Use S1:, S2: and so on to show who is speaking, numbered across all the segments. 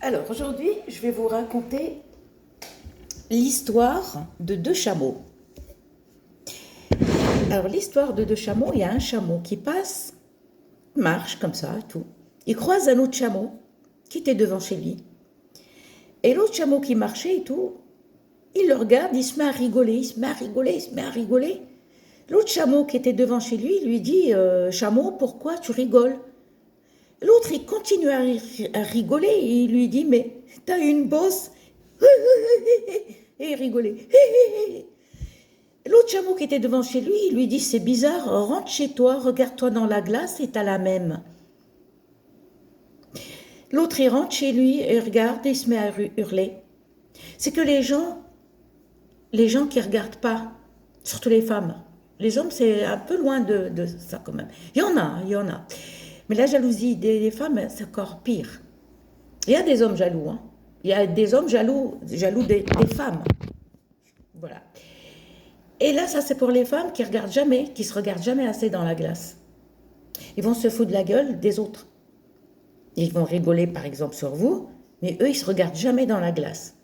S1: Alors aujourd'hui, je vais vous raconter l'histoire de deux chameaux. Alors l'histoire de deux chameaux, il y a un chameau qui passe, marche comme ça, tout. Il croise un autre chameau qui était devant chez lui. Et l'autre chameau qui marchait et tout, il le regarde, il se met à rigoler, il se met à rigoler, il se met à rigoler. L'autre chameau qui était devant chez lui dit chameau, pourquoi tu rigoles? L'autre, il continue à rigoler et il lui dit mais t'as une bosse? Et il rigolait. L'autre chameau qui était devant chez lui, il lui dit c'est bizarre, rentre chez toi, regarde-toi dans la glace et t'as la même. L'autre, il rentre chez lui et regarde et il se met à hurler. C'est que les gens qui ne regardent pas, surtout les femmes, les hommes, c'est un peu loin de ça quand même. Il y en a. Mais la jalousie des femmes, c'est encore pire. Il y a des hommes jaloux, hein. Il y a des hommes jaloux des femmes. Voilà. Et là, ça c'est pour les femmes qui regardent jamais, qui se regardent jamais assez dans la glace. Ils vont se foutre de la gueule des autres. Ils vont rigoler par exemple sur vous, mais eux, ils se regardent jamais dans la glace.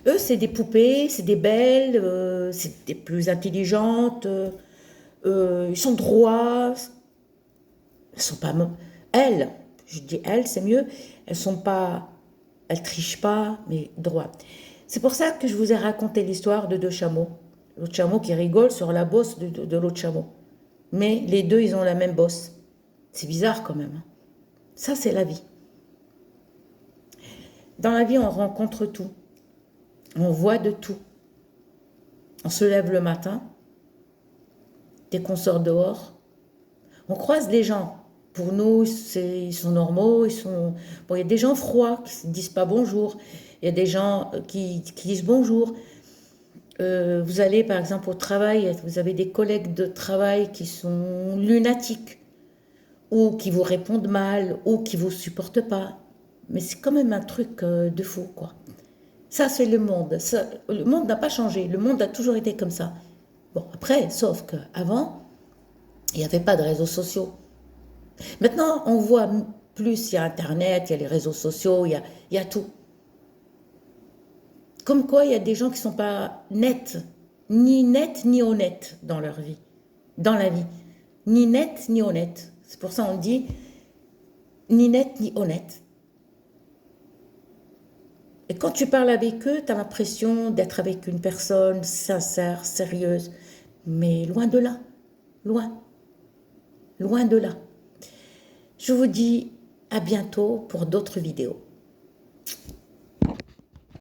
S1: Eux, c'est des poupées, c'est des belles, c'est des plus intelligentes, ils sont droits. Elles sont pas... Elles, je dis elles, c'est mieux, elles sont pas... Elles trichent pas, mais droites. C'est pour ça que je vous ai raconté l'histoire de deux chameaux. L'autre chameau qui rigole sur la bosse de l'autre chameau. Mais les deux, ils ont la même bosse. C'est bizarre quand même. Ça, c'est la vie. Dans la vie, on rencontre tout. On voit de tout. On se lève le matin. Dès qu'on sort dehors, on croise des gens. Pour nous, ils sont normaux. Bon, il y a des gens froids qui ne disent pas bonjour. Il y a des gens qui disent bonjour. Vous allez par exemple au travail, vous avez des collègues de travail qui sont lunatiques, ou qui vous répondent mal, ou qui ne vous supportent pas. Mais c'est quand même un truc de fou, quoi. Ça, c'est le monde. Le monde n'a pas changé. Le monde a toujours été comme ça. Bon, après, sauf qu'avant, il n'y avait pas de réseaux sociaux. Maintenant, on voit plus, il y a Internet, il y a les réseaux sociaux, il y a tout. Comme quoi, il y a des gens qui ne sont pas nets ni honnêtes dans leur vie, dans la vie. Ni net, ni honnête. C'est pour ça qu'on dit ni net, ni honnête. Et quand tu parles avec eux, tu as l'impression d'être avec une personne sincère, sérieuse. Mais loin de là. Loin. Loin de là. Je vous dis à bientôt pour d'autres vidéos.